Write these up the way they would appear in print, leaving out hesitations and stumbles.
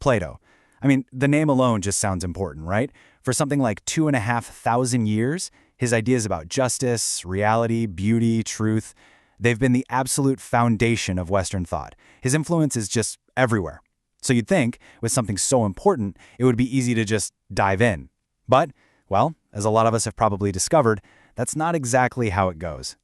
Plato. I mean, the name alone just sounds important, right? For something like 2,500 years, his ideas about justice, reality, beauty, truth, they've been the absolute foundation of Western thought. His influence is just everywhere. So you'd think, with something so important, it would be easy to just dive in. But, well, as a lot of us have probably discovered, that's not exactly how it goes.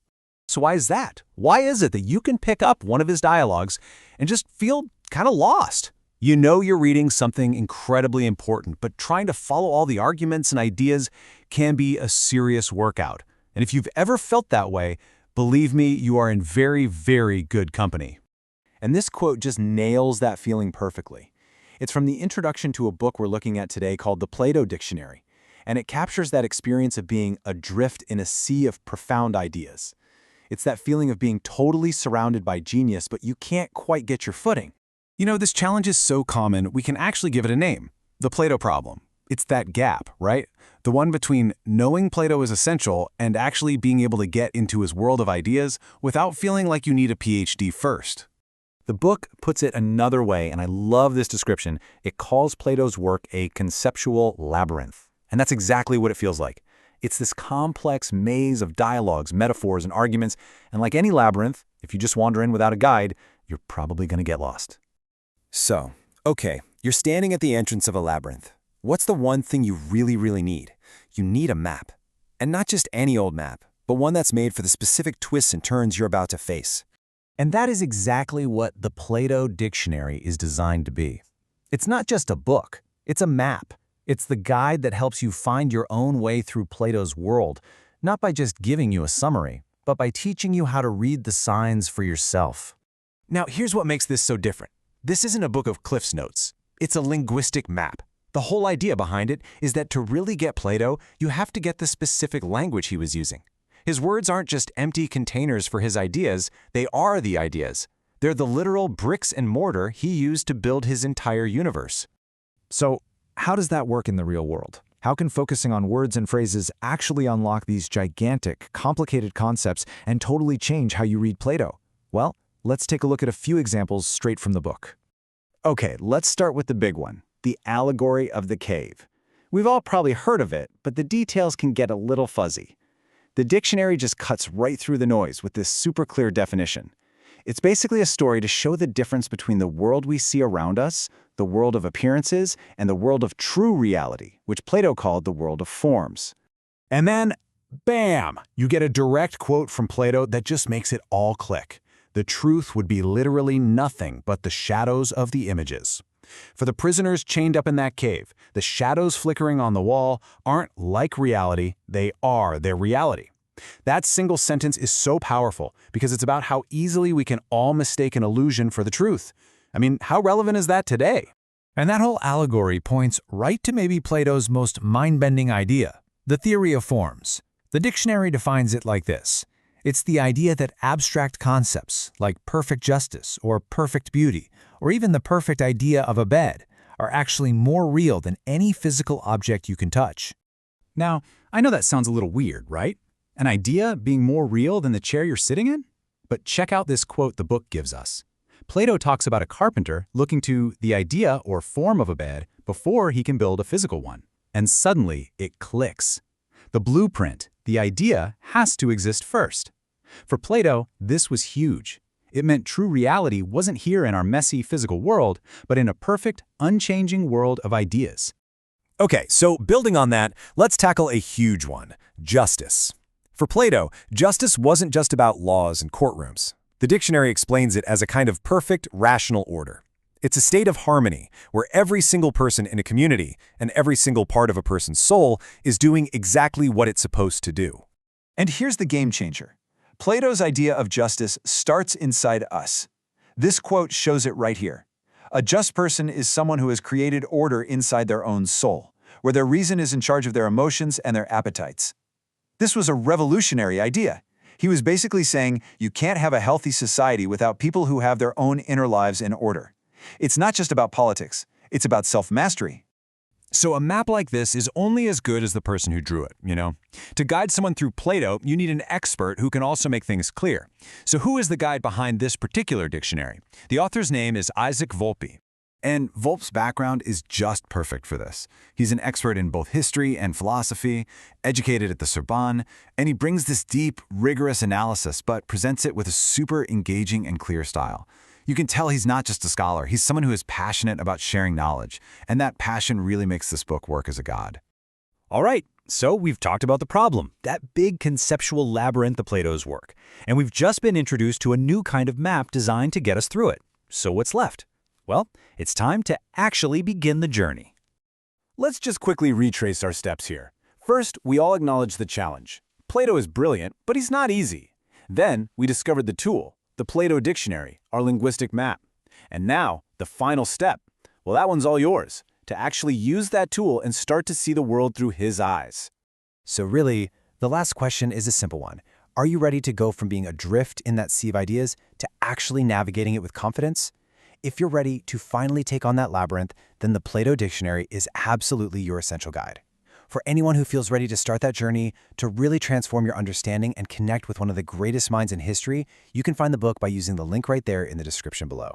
So why is that? Why is it that you can pick up one of his dialogues and just feel kind of lost? You know you're reading something incredibly important, but trying to follow all the arguments and ideas can be a serious workout. And if you've ever felt that way, believe me, you are in very, very good company. And this quote just nails that feeling perfectly. It's from the introduction to a book we're looking at today called the PLATO Dictionary, and it captures that experience of being adrift in a sea of profound ideas. It's that feeling of being totally surrounded by genius, but you can't quite get your footing. You know, this challenge is so common, we can actually give it a name. The Plato problem. It's that gap, right? The one between knowing Plato is essential and actually being able to get into his world of ideas without feeling like you need a PhD first. The book puts it another way, and I love this description. It calls Plato's work a conceptual labyrinth. And that's exactly what it feels like. It's this complex maze of dialogues, metaphors, and arguments, and like any labyrinth, if you just wander in without a guide, you're probably going to get lost. So, okay, you're standing at the entrance of a labyrinth. What's the one thing you really need? You need a map. And not just any old map, but one that's made for the specific twists and turns you're about to face. And that is exactly what the Plato Dictionary is designed to be. It's not just a book, it's a map. It's the guide that helps you find your own way through Plato's world, not by just giving you a summary, but by teaching you how to read the signs for yourself. Now, here's what makes this so different. This isn't a book of Cliff's Notes. It's a linguistic map. The whole idea behind it is that to really get Plato, you have to get the specific language he was using. His words aren't just empty containers for his ideas, they are the ideas. They're the literal bricks and mortar he used to build his entire universe. So, how does that work in the real world? How can focusing on words and phrases actually unlock these gigantic, complicated concepts and totally change how you read Plato? Well, let's take a look at a few examples straight from the book. Okay, let's start with the big one, the allegory of the cave. We've all probably heard of it, but the details can get a little fuzzy. The dictionary just cuts right through the noise with this super clear definition. It's basically a story to show the difference between the world we see around us, the world of appearances, and the world of true reality, which Plato called the world of forms. And then, bam, you get a direct quote from Plato that just makes it all click. The truth would be literally nothing but the shadows of the images. For the prisoners chained up in that cave, the shadows flickering on the wall aren't like reality, they are their reality. That single sentence is so powerful because it's about how easily we can all mistake an illusion for the truth. I mean, how relevant is that today? And that whole allegory points right to maybe Plato's most mind-bending idea, the theory of forms. The dictionary defines it like this. It's the idea that abstract concepts, like perfect justice or perfect beauty, or even the perfect idea of a bed, are actually more real than any physical object you can touch. Now, I know that sounds a little weird, right? An idea being more real than the chair you're sitting in? But check out this quote the book gives us. Plato talks about a carpenter looking to the idea or form of a bed before he can build a physical one. And suddenly, it clicks. The blueprint, the idea, has to exist first. For Plato, this was huge. It meant true reality wasn't here in our messy physical world, but in a perfect, unchanging world of ideas. Okay, so building on that, let's tackle a huge one, justice. For Plato, justice wasn't just about laws and courtrooms. The dictionary explains it as a kind of perfect, rational order. It's a state of harmony where every single person in a community and every single part of a person's soul is doing exactly what it's supposed to do. And here's the game changer. Plato's idea of justice starts inside us. This quote shows it right here. A just person is someone who has created order inside their own soul, where their reason is in charge of their emotions and their appetites. This was a revolutionary idea. He was basically saying you can't have a healthy society without people who have their own inner lives in order. It's not just about politics, it's about self-mastery. So a map like this is only as good as the person who drew it, you know? To guide someone through Plato, you need an expert who can also make things clear. So who is the guide behind this particular dictionary? The author's name is Isaac Volpi. And Volp's background is just perfect for this. He's an expert in both history and philosophy, educated at the Sorbonne, and he brings this deep, rigorous analysis but presents it with a super engaging and clear style. You can tell he's not just a scholar, he's someone who is passionate about sharing knowledge, and that passion really makes this book work as a guide. All right, so we've talked about the problem, that big conceptual labyrinth of Plato's work, and we've just been introduced to a new kind of map designed to get us through it. So what's left? Well, it's time to actually begin the journey. Let's just quickly retrace our steps here. First, we all acknowledge the challenge. Plato is brilliant, but he's not easy. Then, we discovered the tool, the Plato Dictionary, our linguistic map. And now, the final step. Well, that one's all yours, to actually use that tool and start to see the world through his eyes. So really, the last question is a simple one. Are you ready to go from being adrift in that sea of ideas to actually navigating it with confidence? If you're ready to finally take on that labyrinth, then the Plato Dictionary is absolutely your essential guide. For anyone who feels ready to start that journey, to really transform your understanding and connect with one of the greatest minds in history, you can find the book by using the link right there in the description below.